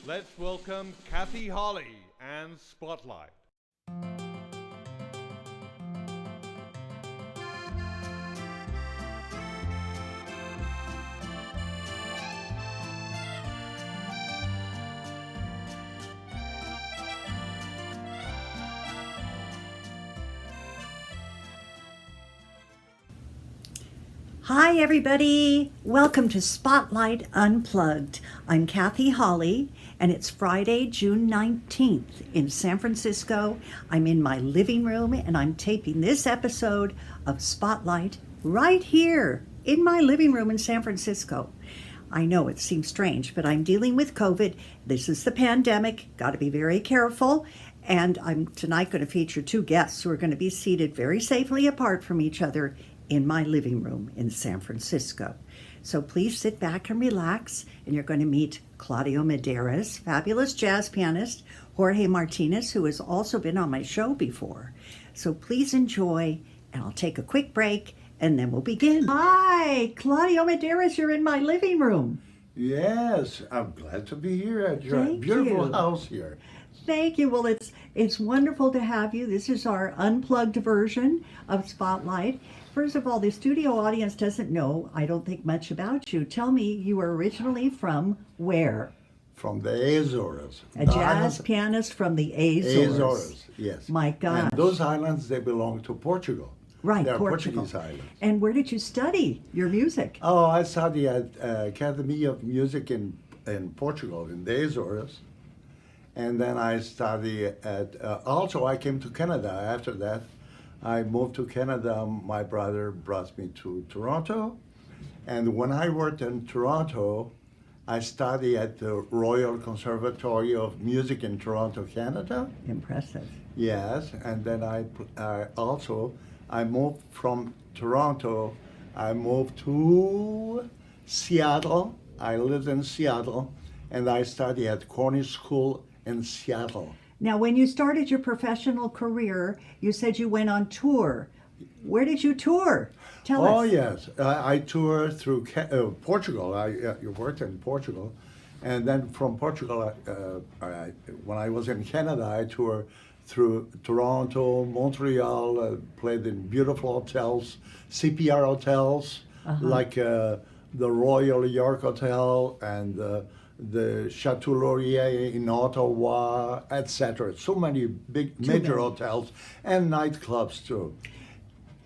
Let's welcome Kathy Holly and Spotlight. Hi, everybody. Welcome to Spotlight Unplugged. I'm Kathy Holly, and it's Friday, June 19th in San Francisco. I'm in my living room, and I'm taping this episode of Spotlight right here in my living room in San Francisco. I know it seems strange, but I'm dealing with COVID. This is the pandemic. Got to be very careful. And I'm tonight going to feature two guests who are going to be seated very safely apart from each other in my living room in San Francisco. So please sit back and relax, and you're going to meet Claudio Medeiros, fabulous jazz pianist, Jorge Martinez, who has also been on my show before. So please enjoy, and I'll take a quick break, and then we'll begin. Hi, Claudio Medeiros, you're in my living room. Yes, I'm glad to be here at your Thank beautiful you. house here. Thank you. Well, it's wonderful to have you. This is our unplugged version of Spotlight. First of all, the studio audience doesn't know, I don't think, much about you. Tell me, you were originally from where? From the Azores. A jazz pianist from the Azores. Azores, yes. My gosh. And those islands, they belong to Portugal. Right, They're Portugal. Portuguese islands. And where did you study your music? Oh, I studied at Academy of Music in Portugal, in the Azores. And then I studied at, also I came to Canada after that. I moved to Canada. My brother brought me to Toronto. And when I worked in Toronto, I studied at the Royal Conservatory of Music in Toronto, Canada. Impressive. Yes, and then I moved from Toronto. I moved to Seattle. I lived in Seattle, and I studied at Cornish School in Seattle. Now, when you started your professional career, you said you went on tour. Where did you tour? Tell us. Oh, yes. I toured through Portugal. I worked in Portugal. And then from Portugal, when I was in Canada, I toured through Toronto, Montreal, played in beautiful hotels, CPR hotels, like the Royal York Hotel and the Chateau Laurier in Ottawa, etc. So many major hotels and nightclubs too.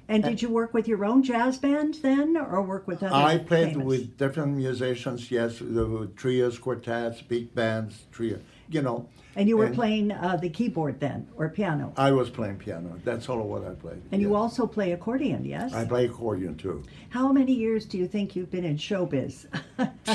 And did you work with your own jazz band then, or work with other I played famous? with different musicians, yes, the trios, quartets, big bands, trio. And you were playing the keyboard then, or piano? I was playing piano. That's all what I played. And yes. you also play accordion, yes? I play accordion too. How many years do you think you've been in showbiz?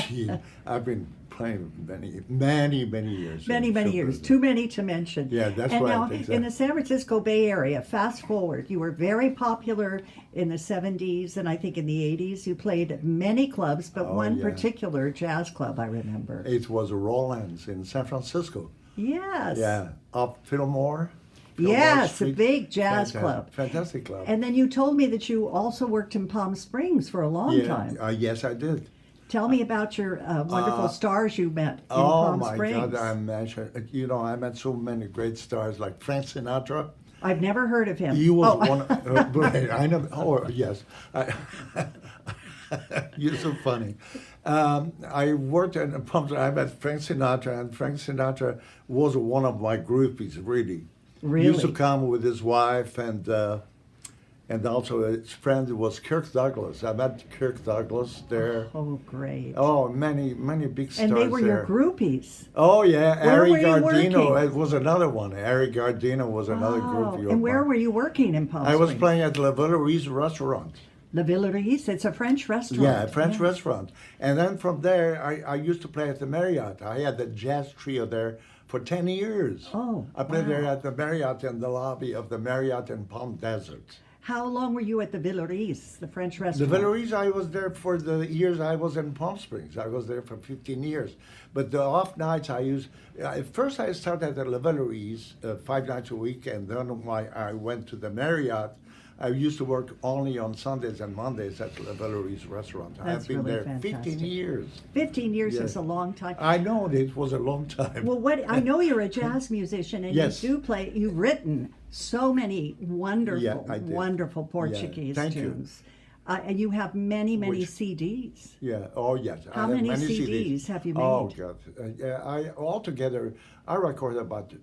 Gee, I've been playing many years. Many years. Too many to mention. Yeah, that's and right. Now, exactly. in the San Francisco Bay Area, fast forward, you were very popular in the 70s and I think in the 80s. You played at many clubs, but one yeah. particular jazz club I remember. It was Roland's in San Francisco. Yes. Yeah, up Fillmore. Yes, a Street. big jazz club. Fantastic club. And then you told me that you also worked in Palm Springs for a long time. Yes, I did. Tell me about your wonderful stars you met in Oh Palm my Springs. God! I met so many great stars like Frank Sinatra. I've never heard of him. He was one. I know. Oh yes. You're so funny. I worked in Palm Springs. I met Frank Sinatra, and Frank Sinatra was one of my groupies. Really. Really? He used to come with his wife and also his friend was Kirk Douglas. I met Kirk Douglas there. Oh, great. Oh, many big stars And they were there. your groupies. Oh yeah, Where Harry were you Gardino. working? It was another one. Harry Gardino was another groupie. of And where mine. were you working in Palm I Springs? was playing at La Villeries restaurant. La Villeries. It's a French restaurant. Yeah, a French Yes. restaurant. And then from there, I used to play at the Marriott. I had the jazz trio there for 10 years. Oh, I played wow. there at the Marriott in the lobby of the Marriott in Palm Desert. How long were you at the Villeries, the French The restaurant? Villeries, I was there for the years I was in Palm Springs. I was there for 15 years. But the off nights first I started at the Villeries 5 nights a week, and then when I went to the Marriott, I used to work only on Sundays and Mondays at La Valerie's restaurant. That's I've been really there fantastic. 15 years. 15 years Yeah. is a long time. I know it was a long time. Well, what I know you're a jazz musician and Yes. you do play. You've written so many wonderful, Yeah, I did. wonderful Portuguese thank you. tunes, and you have many Which- CDs. Yeah. Oh, yes. I How have many CDs. CDs have you Oh, made? God. Yeah, I altogether, I recorded about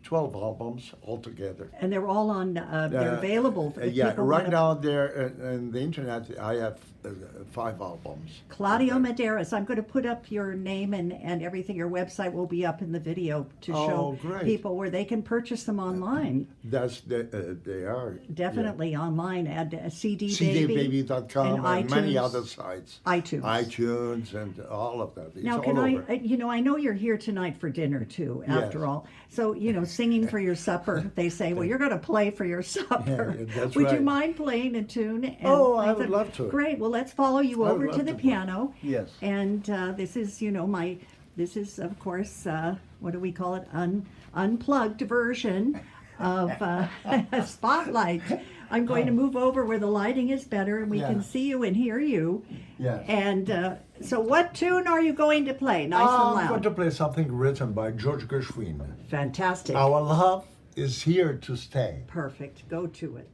12 albums altogether. And they're all on. They're available. If Yeah. people Right wanna- now, there on the internet, I have 5 albums. Claudio Okay. Medeiros. I'm going to put up your name and everything. Your website will be up in the video to Oh, show great. people where they can purchase them online. That's they are. Definitely online at CD Yeah. Baby CDbaby.com and many iTunes. other sites. iTunes. iTunes and all of that. It's Now, all can over. I know you're here tonight for dinner too, after Yes. all. So, singing for your supper, they say, well, you're going to play for your supper. Yeah, that's Would you right. mind playing a tune? And Oh, I would love to. Great. Well, let's follow you I would over love to the to play. piano. Yes. And this is, this is, of course, what do we call it? Unplugged version of Spotlight. I'm going to move over where the lighting is better and we Yeah. can see you and hear you. Yes. And so what tune are you going to play? Nice and I'm loud. going to play something written by George Gershwin. Fantastic. Our love is here to stay. Perfect. Go to it.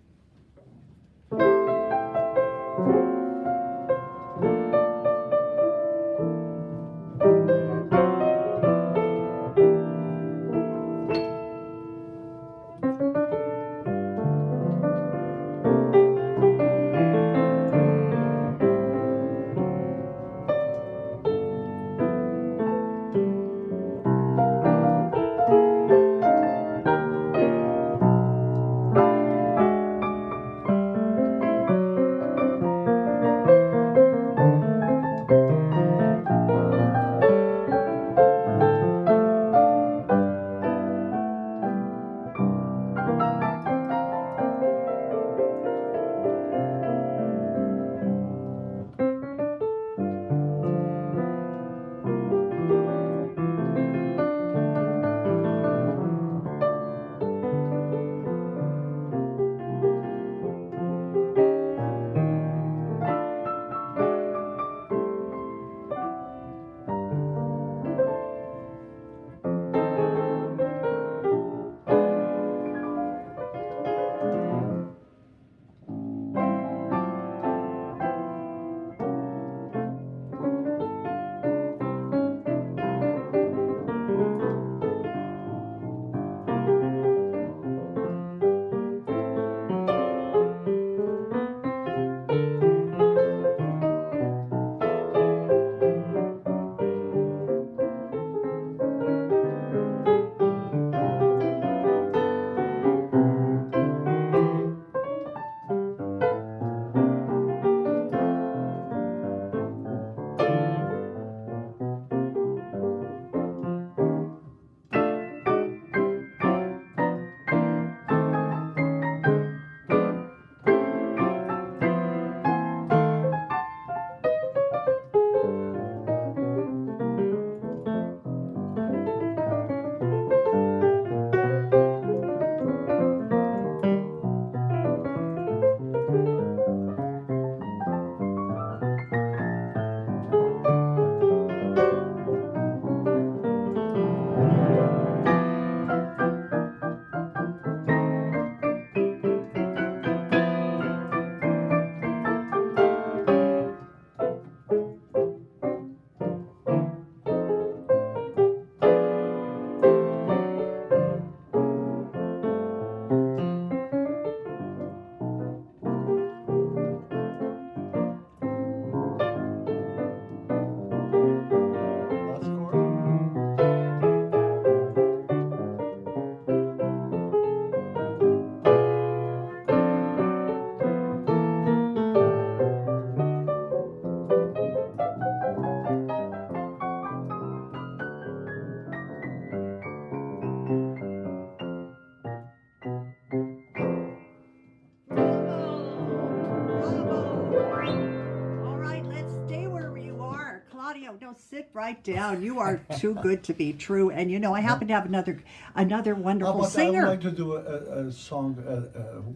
right down. You are too good to be true. And you know, I happen to have another wonderful But I singer. would like to do a song,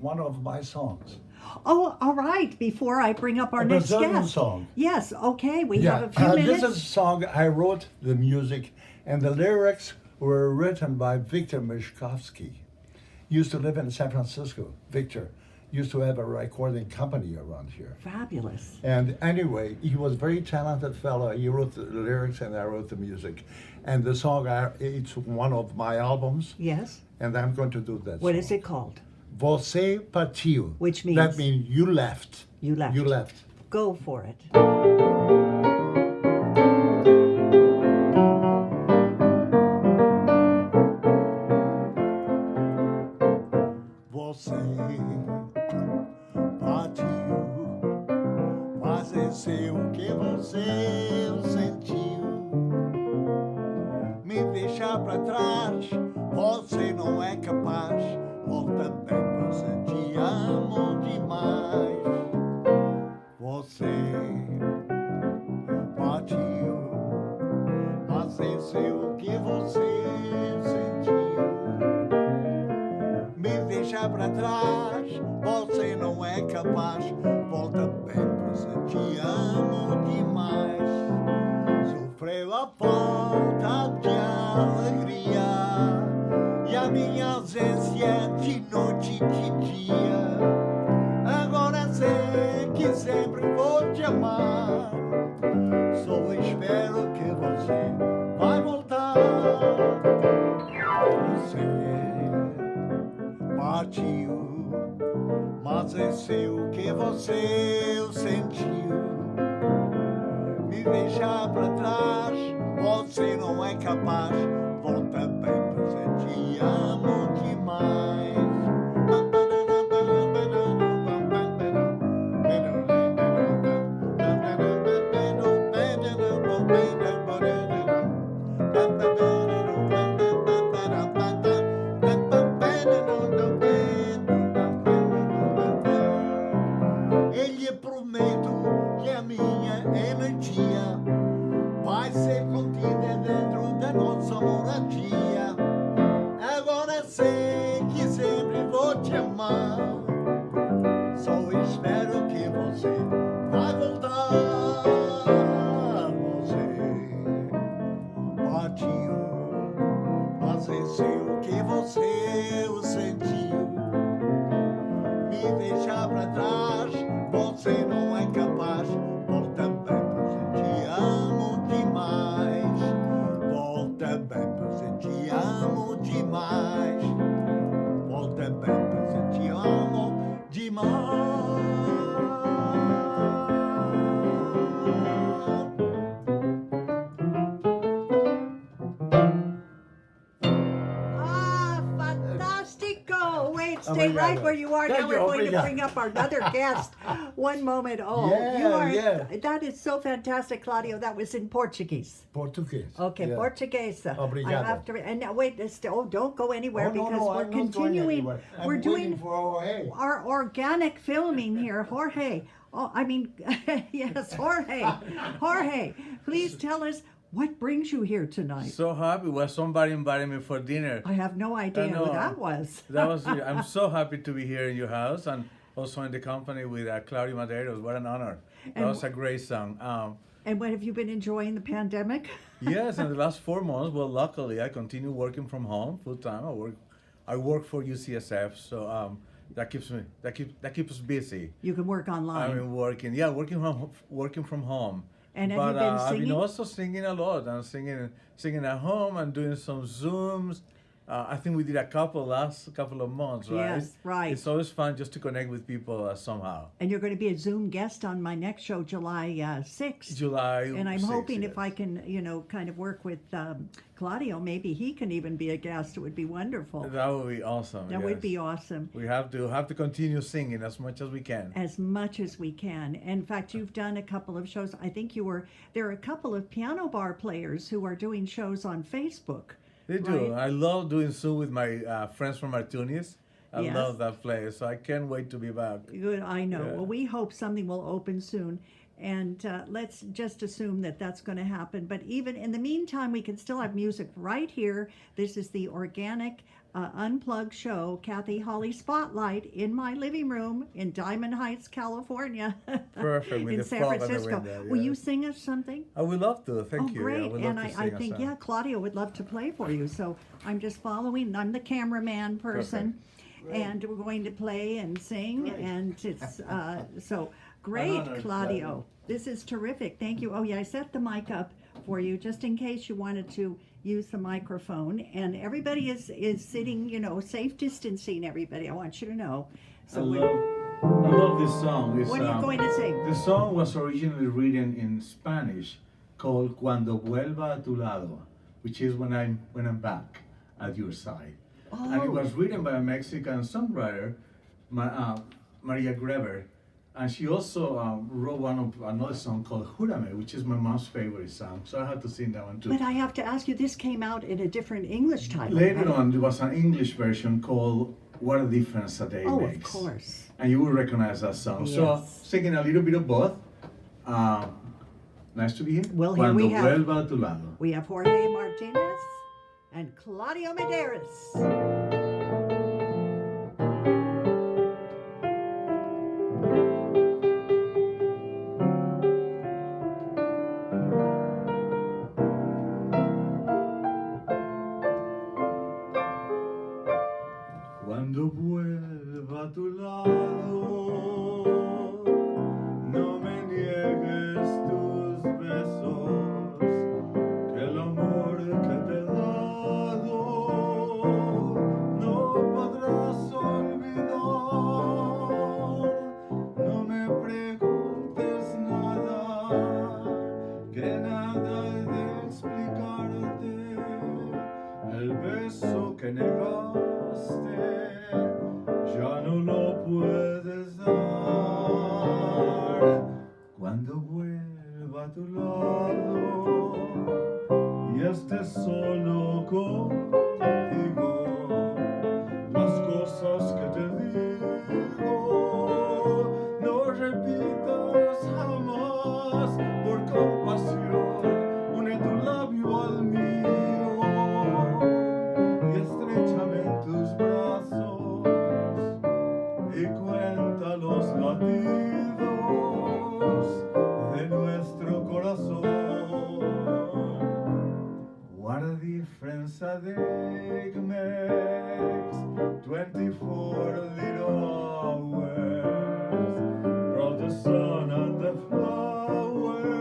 one of my songs. Oh, all right. Before I bring up our A next Brazilian guest. song. Yes, okay. We have a few minutes. This is a song I wrote the music, and the lyrics were written by Victor Mishkovsky. Used to live in San Francisco. Victor used to have a recording company around here. Fabulous. And anyway, he was a very talented fellow. He wrote the lyrics and I wrote the music. And the song, it's one of my albums. Yes. And I'm going to do that What song. is it called? Você partiu. Which means? That means you left. You left. You left. Go for it. Você partiu, mas esse o que você sentiu. Me deixar pra trás, você não é capaz. Volta bem, pois eu te amo demais. Você partiu, mas esse o que você sentiu. Me deixar pra trás, você não é capaz. Volta bem, pois eu te amo demais. Sofreu a falta de alegria e a minha ausência de noite e de dia. Agora sei que sempre vou te amar. Só espero que você vai voltar. Você partiu, mas é seu que você sentiu. Me deixar pra trás, você não é capaz. Volta bem, pois eu te amo demais. Ele prometo que a minha energia vai ser contida dentro da nossa moradia. Agora sei que sempre vou te amar. Só espero que você vai voltar. Você partiu, mas é seu que você sentiu. Me deixar pra trás, você não é capaz. Volta bem, pois eu te amo demais. Volta bem, pois eu te amo demais. Volta bem, pois eu te amo demais. Ah, fantastico! Wait, stay Obrigado. right where you are. Thank Now we're you, going to obrigado. bring up our other guest. One moment. Oh, Yeah, you are. yeah. That is so fantastic, Claudio. That was in Portuguese. Portuguese. Okay, Yeah. Portuguese. I Obrigado. have to. And now, wait, don't go anywhere because we're I'm not going continuing. anywhere. I'm We're waiting doing for Jorge. our organic filming here, Jorge. Oh, I mean, yes, Jorge. Jorge, please tell us what brings you here tonight. So happy. Well, somebody invited me for dinner. I have no idea know. who that was. That was. I'm so happy to be here in your house and also in the company with Claudio Medeiros. What an honor. That And- was a great song. And what have you been enjoying the pandemic? Yes, in the last 4 months. Well, luckily, I continue working from home full time. I work for UCSF, so that keeps us busy. You can work online. I've been working from home. And have but you been I've singing? been also singing a lot. I'm singing at home and doing some Zooms. I think we did a last couple of months, right? Yes, right. It's always fun just to connect with people somehow. And you're going to be a Zoom guest on my next show, July 6th. July. And I'm 6th, hoping if yes. I can, kind of work with Claudio, maybe he can even be a guest. It would be wonderful. That would be awesome. That would yes. be awesome. We have to continue singing as much as we can. As much as we can. In fact, you've done a couple of shows. I think there are a couple of piano bar players who are doing shows on Facebook. They do. Right. I love doing Zoom with my friends from Martinez. I Yes. love that place, so I can't wait to be back. Good, I know. Yeah. Well, we hope something will open soon. And let's just assume that that's going to happen. But even in the meantime, we can still have music right here. This is the Organic Unplugged show, Kathy Holly Spotlight, in my living room in Diamond Heights, California. Perfect, with in the San fog on the Francisco. window, Will you yes. sing us something? I would love to. Thank you. Great. I would love And to I sing a think, song. yeah, Claudio would love to play for you. So I'm just following. I'm the cameraman person. And we're going to play and sing. And it's so great, An honor, Claudio. Claudio. This is terrific. Thank you. Oh, yeah, I set the mic up for you just in case you wanted to use the microphone. And everybody is sitting, safe distancing, everybody. I want you to know. I love this song. What are you going to sing? The song was originally written in Spanish, called "Cuando vuelva a tu lado," which is when I'm back at your side. And it was written by a Mexican songwriter, Maria Greber, and she also wrote another song called "Júrame," which is my mom's favorite song. So I had to sing that one too. But I have to ask you, this came out in a different English title. Later right? on, there was an English version called "What a Difference a Day Oh, Makes." of course. And you will recognize that song. So Yes. singing a little bit of both. Nice to be here. Well, here Cuando we have- vuelva a tu lado. We have Jorge Martinez and Claudio Medeiros. Cuando vuelva a tu lado, no me niegues tus besos, que el amor que te he dado no podrás olvidar. No me preguntes nada, que nada he de explicarte. El beso que negaste ya no lo puedes dar. Cuando vuelva a tu lado y estés solo contigo, las cosas que te digo no repitas jamás. Por compasión une tu labio al mío y estréchame en tus brazos y cuenta los latidos de nuestro corazón. What a difference a day makes, 24 little hours, brought the sun and the flowers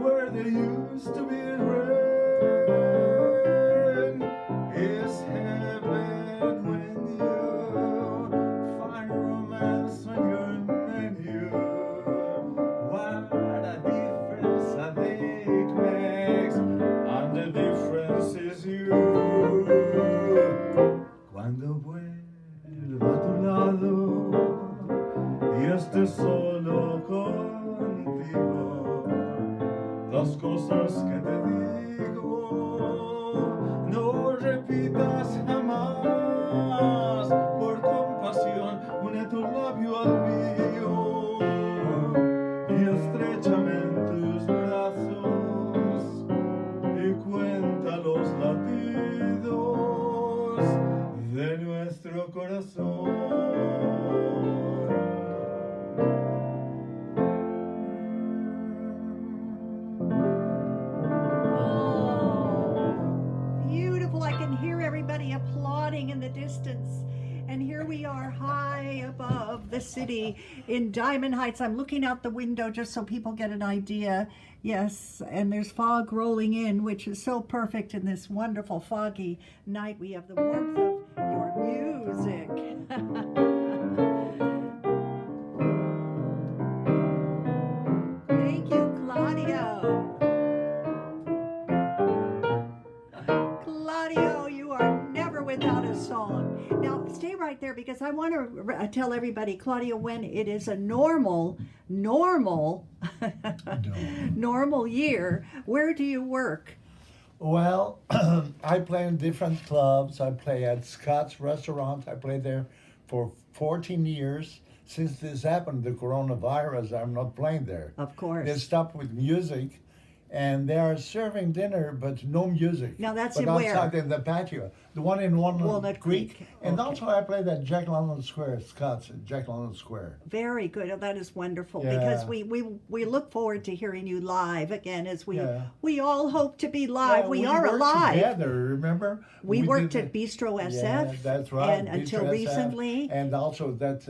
where they used to be rain. Is heaven when you find romance on your menu. What a difference a day makes, and the difference is you. Cuando vuelva a tu lado y estés solo contigo, las cosas que te digo no repitas jamás. Por compasión une tu labio al mío y estréchame en tus brazos y cuenta los latidos de nuestro corazón. Beautiful. I can hear everybody applauding in the distance. And here we are high above the city in Diamond Heights. I'm looking out the window just so people get an idea. Yes, and there's fog rolling in, which is so perfect in this wonderful foggy night. We have the warmth of your music. Thank you, Claudio. Claudio, you are never without a song. Now, stay right there because I want to tell everybody, Claudio, when it is a normal year, where do you work? Well, I play in different clubs. I play at Scott's Restaurant. I played there for 14 years, since this happened, the coronavirus, I'm not playing there. Of course. They stopped with music, and they are serving dinner, but no music. Now that's but in where? outside in the patio. The one in Walnut Creek. And Okay. also I played at Jack London Square, Scott's at Jack London Square. Very good. Oh, that is wonderful Yeah. because we look forward to hearing you live again as Yeah. we all hope to be live. Yeah, we are worked alive. together, remember? We worked did at Bistro SF. Yeah, that's right. And Bistro until SF, recently, and also that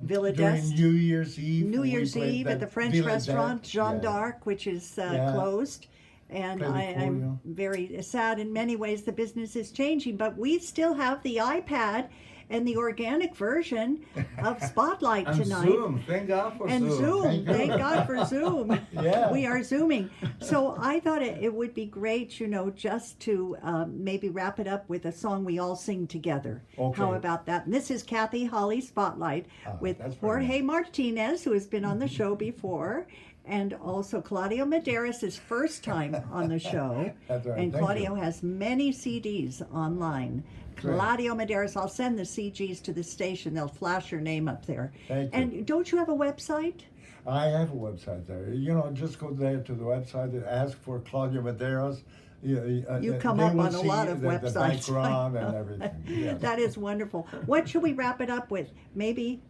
Villa during d'Est. New Year's Eve. New we Year's played Eve at that the French Villa restaurant d'Est. Jeanne Yeah. d'Arc, which is Yeah. closed. And Played the I'm choreo. very sad in many ways the business is changing, but we still have the iPad and the organic version of Spotlight And tonight. Zoom, thank God for And Zoom, Thank you. thank God for Zoom. Yeah. We are Zooming. So I thought it would be great, just to maybe wrap it up with a song we all sing together. Okay. How about that? And this is Kathy Holly Spotlight with that's very Jorge Martinez, who has been on the show before, and also Claudio Medeiros, his first time on the show. That's right. And Thank Claudio you. has many CDs online. Great. Claudio Medeiros, I'll send the CGs to the station. They'll flash your name up there. Thank you. And don't you have a website? I have a website there. Just go there to the website and ask for Claudio Medeiros. You come they up will on a see lot of the websites. background and everything. Yeah. That is wonderful. What should we wrap it up with? Maybe,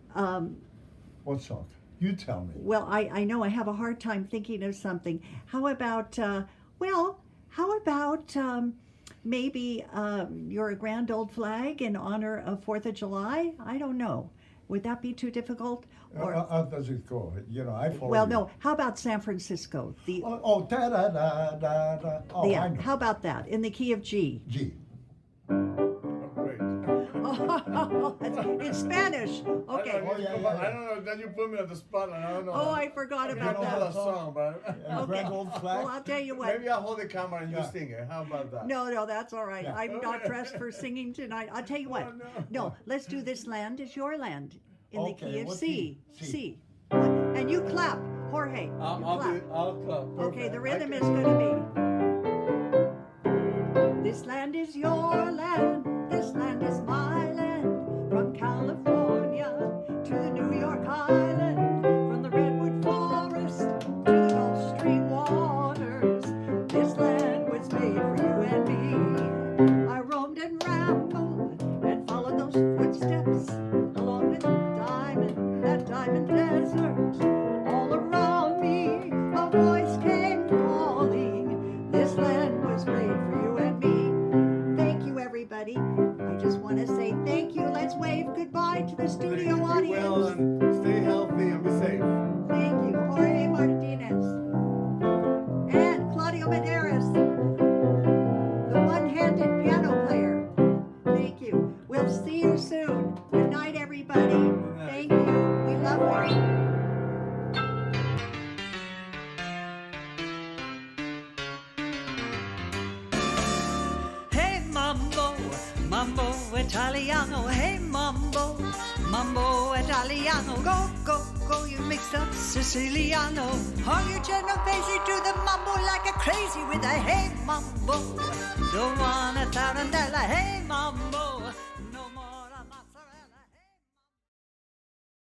What song? You tell me. well, I know I have a hard time thinking of something. How about, maybe You're a Grand Old Flag in honor of 4th of July? I don't know. Would that be too difficult? Or, How does it go? I follow well, you. no. How about San Francisco? Da da da da da. Oh, I know. How about that? In the key of G. G. Great. In Spanish. Okay. I don't know, then you put me on the spot and I don't know. Oh, I forgot I don't about know that. that song, but And Grand Old Flag. Well, I'll tell you what. maybe I'll hold the camera and you Yeah. sing it. How about that? No, that's all right. Yeah. I'm not dressed for singing tonight. I'll tell you what. Oh, no. Let's do This Land Is Your Land in the Okay, key of what C. key? C. C. And you clap, Jorge. You clap. I'll clap. Okay, the Perfect. rhythm is going to be. This land is your land. This land is my land. From California to the New York Island. From the Redwood Forest to the Gulf Stream waters. This land was made for you and me. I roamed and rambled and followed those footsteps along the diamond desert. All around me, a voice came calling. This land was made for you and me. Thank you, everybody. I just want to say thank you. Let's wave goodbye to the studio Be well audience. and stay healthy and be safe. Thank you, Jorge Martinez and Claudio Medeiros, the one-handed piano player. Thank you. We'll see you soon. Good night, everybody. night. Thank you. We love you. Hey mambo, mambo Italiano. Hey mambo, mambo Italiano. Go, go, go, you mixed up Siciliano. Hug your Genovese to the mambo like a crazy with a hey mambo. Don't want a tarantella, hey mambo.